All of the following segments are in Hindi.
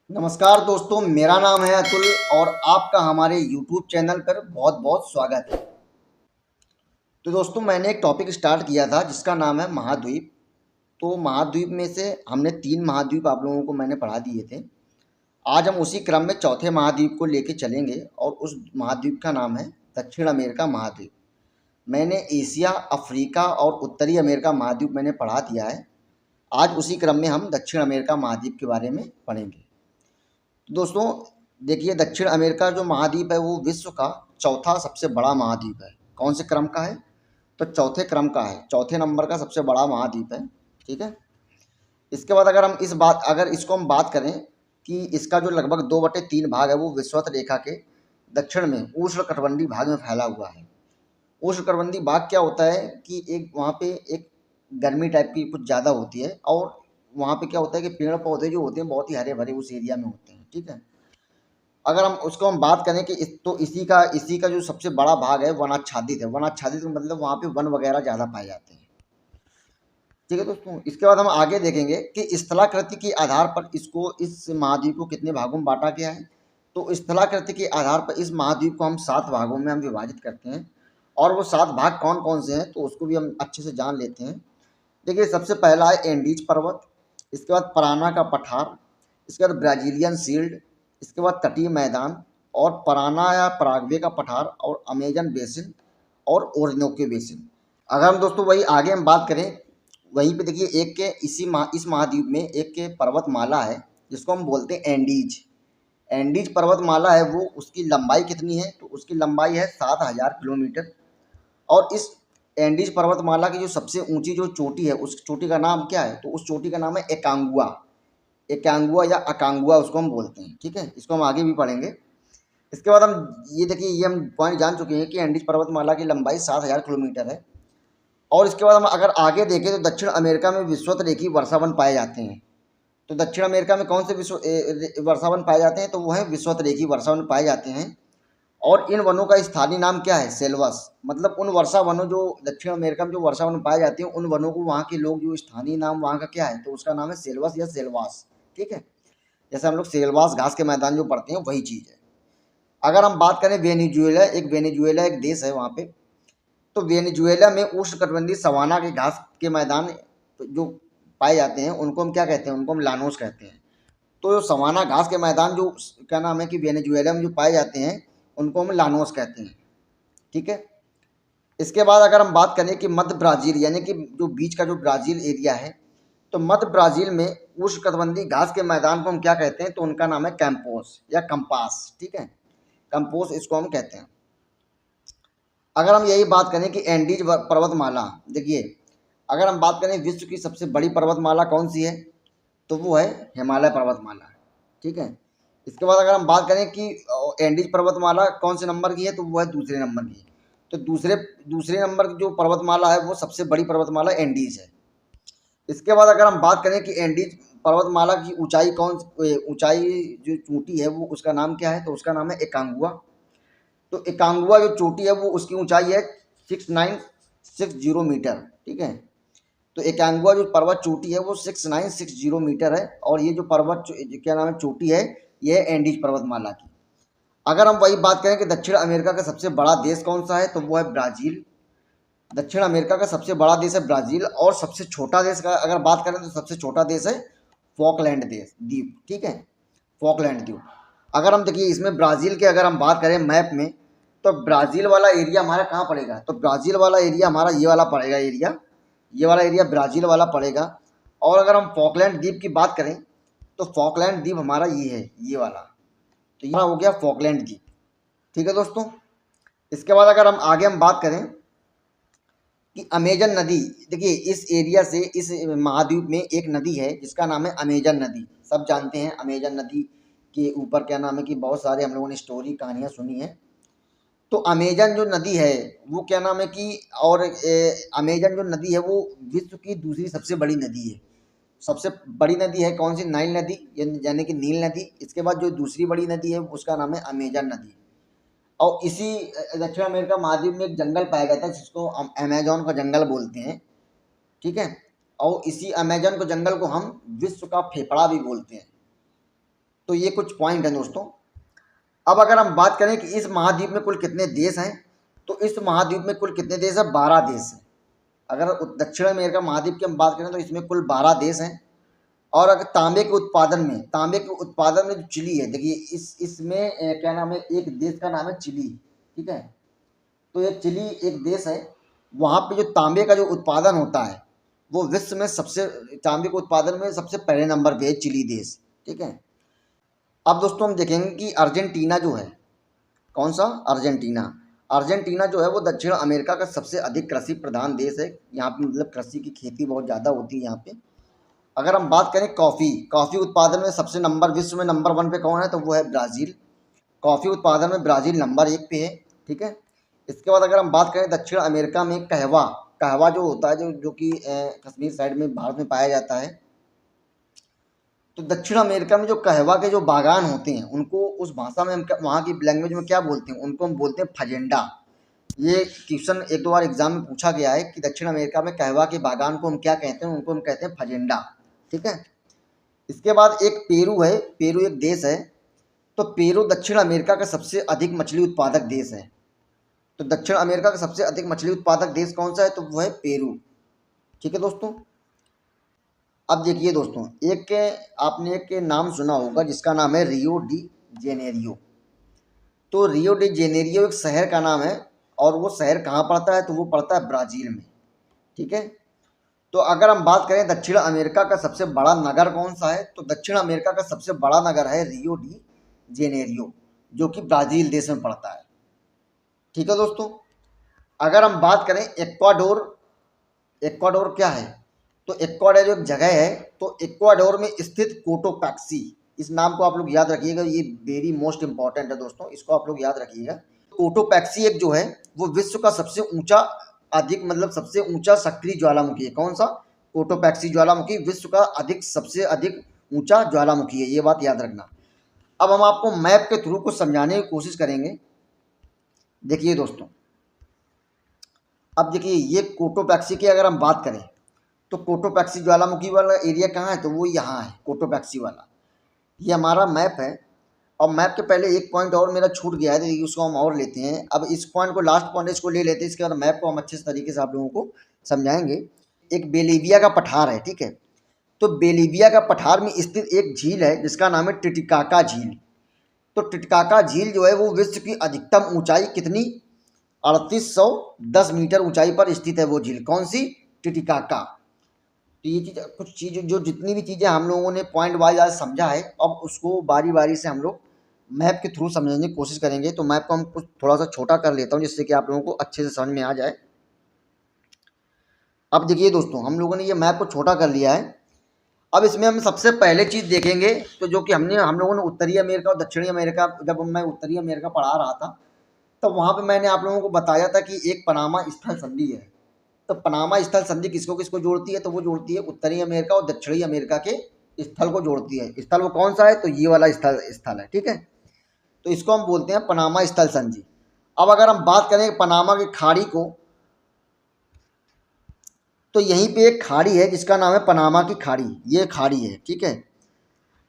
नमस्कार दोस्तों, मेरा नाम है अतुल और आपका हमारे YouTube चैनल पर बहुत बहुत स्वागत है। तो दोस्तों, मैंने एक टॉपिक स्टार्ट किया था जिसका नाम है महाद्वीप। तो महाद्वीप में से हमने 3 महाद्वीप आप लोगों को मैंने पढ़ा दिए थे। आज हम उसी क्रम में चौथे महाद्वीप को लेके चलेंगे और उस महाद्वीप का नाम है दक्षिण अमेरिका महाद्वीप। मैंने एशिया, अफ्रीका और उत्तरी अमेरिका महाद्वीप मैंने पढ़ा दिया है। आज उसी क्रम में हम दक्षिण अमेरिका महाद्वीप के बारे में पढ़ेंगे। तो दोस्तों देखिए, दक्षिण अमेरिका जो महाद्वीप है वो विश्व का चौथा सबसे बड़ा महाद्वीप है। कौन से क्रम का है? तो चौथे क्रम का है, चौथे नंबर का सबसे बड़ा महाद्वीप है। ठीक है। इसके बाद अगर इसको हम बात करें कि इसका जो लगभग 2/3 भाग है वो विषुवत रेखा के दक्षिण में उष्णकटिबंधीय भाग में फैला हुआ है। उष्णकटिबंधीय भाग क्या होता है कि एक वहाँ पे एक गर्मी टाइप की कुछ ज़्यादा होती है और वहाँ पे क्या होता है कि पेड़ पौधे जो होते हैं बहुत ही हरे भरे उस एरिया में होते हैं। ठीक है। अगर हम बात करें कि इसी का जो सबसे बड़ा भाग है वनाच्छादित है। वनाच्छादित का मतलब वहाँ पे वन वगैरह ज़्यादा पाए जाते हैं। ठीक है दोस्तों, इसके बाद हम आगे देखेंगे कि स्थलाकृति के आधार पर इस महाद्वीप को कितने भागों में बांटा गया है। तो स्थलाकृति के आधार पर इस महाद्वीप को हम 7 भागों में हम विभाजित करते हैं और वो 7 भाग कौन कौन से हैं तो उसको भी हम अच्छे से जान लेते हैं। देखिए, सबसे पहला है एंडीज पर्वत, इसके बाद पराना का पठार, इसके बाद ब्राजीलियन शील्ड, इसके बाद तटीय मैदान और पराना या पराग्वे का पठार और अमेजन बेसिन और ओरिनोको बेसिन। अगर हम दोस्तों वही आगे हम बात करें, वहीं पे देखिए इस महाद्वीप में एक के पर्वतमाला है जिसको हम बोलते हैं एंडीज। एंडीज पर्वतमाला है, वो उसकी लंबाई कितनी है तो उसकी लंबाई है 7,000 किलोमीटर। और इस एंडीज पर्वतमाला की जो सबसे ऊंची जो चोटी है उस चोटी का नाम क्या है तो उस चोटी का नाम है एकांगुआ। एकांगुआ या अकांगुआ उसको हम बोलते हैं। ठीक है, इसको हम आगे भी पढ़ेंगे। इसके बाद हम ये देखिए, ये हम पॉइंट जान चुके हैं कि एंडीज पर्वतमाला की लंबाई 7,000 किलोमीटर है। और इसके बाद हम अगर आगे देखें तो दक्षिण अमेरिका में विषुवत रेखीय वर्षावन पाए जाते हैं। तो दक्षिण अमेरिका में कौन से वर्षावन पाए जाते हैं तो वो है विषुवत रेखीय वर्षावन पाए जाते हैं। और इन वनों का स्थानीय नाम क्या है? सेल्वस। मतलब उन वर्षा वनों जो दक्षिण अमेरिका में जो वर्षा वन पाए जाते हैं उन वनों को वहाँ के लोग जो स्थानीय नाम वहाँ का क्या है तो उसका नाम है सेल्वस या सेल्वास। ठीक है, जैसे हम लोग सेल्वास घास के मैदान जो पढ़ते हैं वही चीज़ है। अगर हम बात करें वेनेजुएला एक देश है वहाँ पे। तो वेनेजुएला में उष्णकटिबंधीय सवाना के घास के मैदान जो पाए जाते हैं उनको हम क्या कहते हैं? उनको हम लानोस कहते हैं। तो जो सवाना घास के मैदान जो क्या नाम है कि वेनेजुएला में जो पाए जाते हैं उनको हम लानोस कहते हैं। ठीक है। इसके बाद अगर हम बात करें कि मध्य ब्राज़ील यानी कि जो बीच का जो ब्राज़ील एरिया है, तो मध्य ब्राज़ील में उष्णकटिबंधीय घास के मैदान को हम क्या कहते हैं तो उनका नाम है कैंपोस या कंपास। ठीक है, कंपोस इसको हम कहते हैं। अगर हम यही बात करें कि एंडीज पर्वतमाला, देखिए अगर हम बात करें विश्व की सबसे बड़ी पर्वतमाला कौन सी है तो वो है हिमालय पर्वतमाला। ठीक है। इसके बाद अगर हम बात करें कि एंडीज पर्वतमाला कौन से नंबर की है तो वो है दूसरे नंबर की। तो दूसरे दूसरे नंबर की जो पर्वतमाला है वो सबसे बड़ी पर्वतमाला एंडीज है। इसके बाद अगर हम बात करें कि एंडीज पर्वतमाला की ऊंचाई जो चोटी है वो उसका नाम क्या है तो उसका नाम है एकांगुआ। तो एकांगुआ जो चोटी है वो उसकी ऊंचाई है 6960 मीटर। ठीक है। तो एकांगुआ जो पर्वत चोटी है वो 6960 मीटर है और ये जो क्या नाम है चोटी है ये है एंडीज पर्वतमाला की। अगर हम वही बात करें कि दक्षिण अमेरिका का सबसे बड़ा देश कौन सा है तो वो है ब्राज़ील। दक्षिण अमेरिका का सबसे बड़ा देश है ब्राज़ील और सबसे छोटा देश का अगर बात करें तो सबसे छोटा देश है फॉकलैंड देश द्वीप। ठीक है, फॉकलैंड द्वीप। अगर हम देखिए इसमें ब्राज़ील के अगर हम बात करें मैप में तो ब्राज़ील वाला एरिया हमारा कहाँ पड़ेगा तो ब्राज़ील वाला एरिया हमारा ये वाला पड़ेगा एरिया, ये वाला एरिया ब्राज़ील वाला पड़ेगा। और अगर हम फॉकलैंड द्वीप की बात करें तो फॉकलैंड द्वीप हमारा ये है, ये वाला। तो ये हो गया फॉकलैंड द्वीप। ठीक है दोस्तों। इसके बाद अगर हम आगे हम बात करें कि अमेजन नदी, देखिए इस एरिया से इस महाद्वीप में एक नदी है जिसका नाम है अमेजन नदी। सब जानते हैं अमेजन नदी के ऊपर क्या नाम है कि बहुत सारे हम लोगों ने स्टोरी कहानियाँ सुनी हैं। तो अमेजन जो नदी है वो क्या नाम है कि अमेजन जो नदी है वो विश्व की दूसरी सबसे बड़ी नदी है। सबसे बड़ी नदी है कौन सी? नाइल नदी यानी कि नील नदी। इसके बाद जो दूसरी बड़ी नदी है उसका नाम है अमेजन नदी। और इसी दक्षिण अमेरिका महाद्वीप में एक जंगल पाया गया था जिसको हम अमेजोन का जंगल बोलते हैं। ठीक है। और इसी अमेजन को जंगल को हम विश्व का फेफड़ा भी बोलते हैं। तो ये कुछ पॉइंट हैं दोस्तों। अब अगर हम बात करें कि इस महाद्वीप में कुल कितने देश हैं, तो इस महाद्वीप में कुल कितने देश हैं? 12 देश हैं। अगर दक्षिण अमेरिका महाद्वीप की हम बात करें तो इसमें कुल 12 देश हैं। और अगर तांबे के उत्पादन में जो चिली है, देखिए इसमें क्या नाम है, एक देश का नाम है चिली, ठीक है। तो ये चिली एक देश है, वहाँ पे जो तांबे का जो उत्पादन होता है वो विश्व में सबसे, तांबे के उत्पादन में सबसे पहले नंबर पे है चिली देश, ठीक है। अब दोस्तों हम देखेंगे कि अर्जेंटीना जो है, कौन सा? अर्जेंटीना जो है वो दक्षिण अमेरिका का सबसे अधिक कृषि प्रधान देश है। यहाँ पे मतलब कृषि की खेती बहुत ज़्यादा होती है यहाँ पे। अगर हम बात करें कॉफ़ी उत्पादन में सबसे विश्व में नंबर 1 पे कौन है? तो वो है ब्राज़ील। कॉफ़ी उत्पादन में ब्राज़ील नंबर 1 पे है, ठीक है। इसके बाद अगर हम बात करें दक्षिण अमेरिका में कहवा जो होता है, जो कि कश्मीर साइड में भारत में पाया जाता है। तो दक्षिण अमेरिका में जो कहवा के जो बागान होते हैं उनको उस भाषा में हम वहाँ की लैंग्वेज में क्या बोलते हैं? उनको हम बोलते हैं फजेंडा। ये क्वेश्चन 1-2 बार एग्जाम में पूछा गया है कि दक्षिण अमेरिका में कहवा के बागान को हम क्या कहते हैं? उनको हम कहते हैं फजेंडा, ठीक है। इसके बाद एक पेरू है, पेरू एक देश है। तो पेरू दक्षिण अमेरिका का सबसे अधिक मछली उत्पादक देश है। तो दक्षिण अमेरिका का सबसे अधिक मछली उत्पादक देश कौन सा है? तो वो है पेरू, ठीक है दोस्तों। अब देखिए दोस्तों, आपने एक नाम सुना होगा जिसका नाम है रियो डी जेनेरियो। तो रियो डी जेनेरियो एक शहर का नाम है, और वो शहर कहाँ पड़ता है? तो वो पड़ता है ब्राज़ील में, ठीक है। तो अगर हम बात करें दक्षिण अमेरिका का सबसे बड़ा नगर कौन सा है? तो दक्षिण अमेरिका का सबसे बड़ा नगर है रियो डी जेनेरियो, जो कि ब्राज़ील देश में पड़ता है, ठीक है दोस्तों। अगर हम बात करें एक्वाडोर क्या है? तो एक्वाडोर जो एक जगह है, तो एक्वाडोर में स्थित कोटोपैक्सी, इस नाम को आप लोग याद रखिएगा, ये वेरी मोस्ट इंपॉर्टेंट है दोस्तों, इसको आप लोग याद रखिएगा। कोटोपैक्सी एक जो है वो विश्व का सबसे ऊंचा सक्रिय ज्वालामुखी है। कौन सा? कोटोपैक्सी ज्वालामुखी विश्व का सबसे अधिक ऊंचा ज्वालामुखी है, ये बात याद रखना। अब हम आपको मैप के थ्रू कुछ समझाने की कोशिश करेंगे। देखिए दोस्तों, अब देखिए ये कोटोपैक्सी की अगर हम बात करें तो कोटोपैक्सी ज्वालामुखी वाला एरिया कहाँ है? तो वो यहाँ है, कोटोपैक्सी वाला। ये हमारा मैप है। और मैप के पहले एक पॉइंट और मेरा छूट गया है, तो उसको हम और लेते हैं। अब इस पॉइंट को, लास्ट पॉइंट इसको ले लेते हैं, इसके बाद मैप को हम अच्छे तरीके से आप लोगों को समझाएंगे। एक बेलीविया का पठार है, ठीक है। तो बेलीविया का पठार में स्थित एक झील है जिसका नाम है टिटिकाका झील। तो टिटिकाका झील जो है वो विश्व की अधिकतम ऊंचाई कितनी? 3810 मीटर ऊंचाई पर स्थित है वो झील। कौन सी? टिटिकाका। तो ये चीज़, कुछ चीज़ जो जितनी भी चीज़ें हम लोगों ने पॉइंट वाइज आज समझा है, अब उसको बारी बारी से हम लोग मैप के थ्रू समझने की कोशिश करेंगे। तो मैप को हम कुछ थोड़ा सा छोटा कर लेता हूँ जिससे कि आप लोगों को अच्छे से समझ में आ जाए। अब देखिए दोस्तों, हम लोगों ने ये मैप को छोटा कर लिया है। अब इसमें हम सबसे पहले चीज़ देखेंगे, तो जो कि हम लोगों ने उत्तरी अमेरिका और दक्षिणी अमेरिका, जब मैं उत्तरी अमेरिका पढ़ा रहा था तब वहाँ पे मैंने आप लोगों को बताया था कि एक पनामा स्थल संधि है। तो पनामा स्थल संधि किसको किसको जोड़ती है? तो वो जोड़ती है उत्तरी अमेरिका और दक्षिणी अमेरिका के स्थल को जोड़ती है। स्थल वो कौन सा है? तो ये वाला स्थल है, ठीक है। तो इसको हम बोलते हैं पनामा स्थल संधि। अब अगर हम बात करें पनामा की खाड़ी को, तो यहीं पे एक खाड़ी है जिसका नाम है पनामा की खाड़ी, ये खाड़ी है, ठीक है।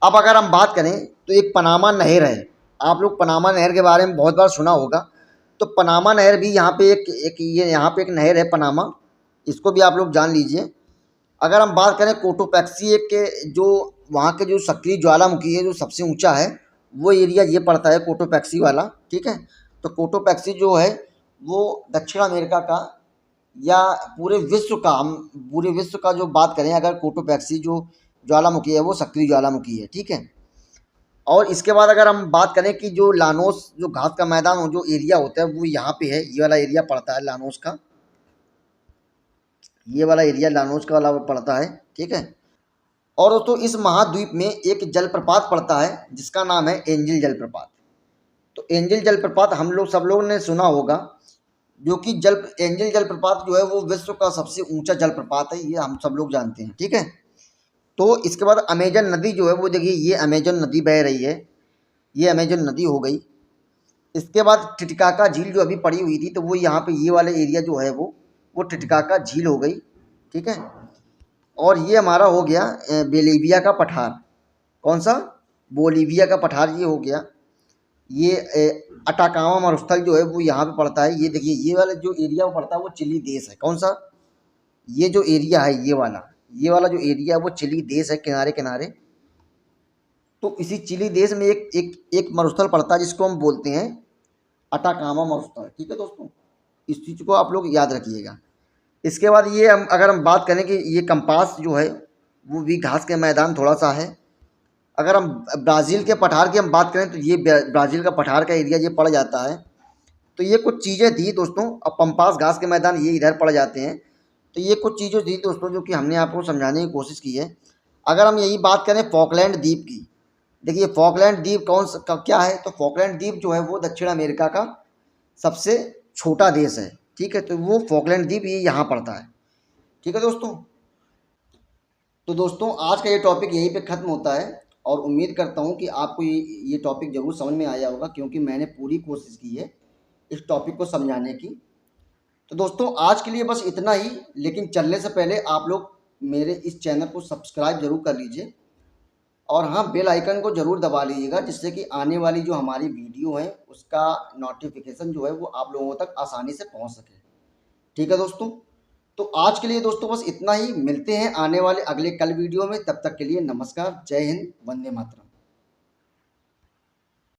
अब अगर हम बात करें तो एक पनामा नहर है। आप लोग पनामा नहर के बारे में बहुत बार सुना होगा। तो पनामा नहर भी यहाँ पे ये यहाँ पे एक नहर है पनामा, इसको भी आप लोग जान लीजिए। अगर हम बात करें कोटोपैक्सी के, जो वहाँ के जो सक्रिय ज्वालामुखी है जो सबसे ऊंचा है, वो एरिया ये पड़ता है कोटोपैक्सी वाला, ठीक है। तो कोटोपैक्सी जो है वो दक्षिण अमेरिका का, या पूरे विश्व का जो बात करें, अगर कोटोपैक्सी जो ज्वालामुखी है वो सक्रिय ज्वालामुखी है, ठीक है। और इसके बाद अगर हम बात करें कि जो लानोस, जो घास का मैदान जो एरिया होता है वो यहाँ पे है, ये वाला एरिया पड़ता है लानोस का, ये वाला एरिया लानोस का वाला पड़ता है, ठीक है। और दोस्तों इस महाद्वीप में एक जलप्रपात पड़ता है जिसका नाम है एंजिल जलप्रपात। तो एंजिल जलप्रपात सब लोगों ने सुना होगा, जो कि एंजिल जलप्रपात जो है वो विश्व का सबसे ऊंचा जलप्रपात है, ये हम सब लोग जानते हैं, ठीक है। तो इसके बाद अमेजन नदी जो है वो, देखिए ये अमेजन नदी बह रही है, ये अमेजन नदी हो गई। इसके बाद टिटिकाका झील जो अभी पड़ी हुई थी, तो वो यहाँ पे ये वाले एरिया जो है वो टिटिकाका झील हो गई, ठीक है। और ये हमारा हो गया बेलीविया का पठार। कौन सा? बोलीविया का पठार ये हो गया, ये अटाकामा मरुस्थल जो है वो यहाँ पे पड़ता है। ये देखिए ये वाला जो एरिया पड़ता है वो चिली देश है। कौन सा? ये जो एरिया है ये वाला जो एरिया है वो चिली देश है, किनारे किनारे। तो इसी चिली देश में एक मरुस्थल पड़ता है जिसको हम बोलते हैं अटाकामा मरुस्थल। ठीक है दोस्तों, इस चीज़ को आप लोग याद रखिएगा। इसके बाद ये हम अगर हम बात करें कि ये कंपास जो है वो भी घास के मैदान थोड़ा सा है। अगर हम ब्राज़ील के पठार की हम बात करें तो ये ब्राज़ील का पठार का एरिया ये पड़ जाता है। तो ये कुछ चीज़ें थी दोस्तों। अब पंपास घास के मैदान ये इधर पड़ जाते हैं। तो ये कुछ चीज़ें थी दोस्तों जो कि हमने आपको समझाने की कोशिश की है। अगर हम यही बात करें फॉकलैंड द्वीप की, देखिए फॉकलैंड द्वीप क्या है? तो फॉकलैंड द्वीप जो है वो दक्षिण अमेरिका का सबसे छोटा देश है। ठीक है, तो वो फॉकलैंड द्वीप ये यहाँ पड़ता है। ठीक है दोस्तों, तो दोस्तों आज का ये टॉपिक यहीं पे ख़त्म होता है और उम्मीद करता हूँ कि आपको ये टॉपिक ज़रूर समझ में आया होगा, क्योंकि मैंने पूरी कोशिश की है इस टॉपिक को समझाने की। तो दोस्तों आज के लिए बस इतना ही, लेकिन चलने से पहले आप लोग मेरे इस चैनल को सब्सक्राइब ज़रूर कर लीजिए और हाँ, बेल आइकन को ज़रूर दबा लीजिएगा, जिससे कि आने वाली जो हमारी वीडियो है उसका नोटिफिकेशन जो है वो आप लोगों तक आसानी से पहुँच सके। ठीक है दोस्तों, तो आज के लिए दोस्तों बस इतना ही। मिलते हैं आने वाले अगले कल वीडियो में। तब तक के लिए नमस्कार, जय हिंद, वंदे मातरम।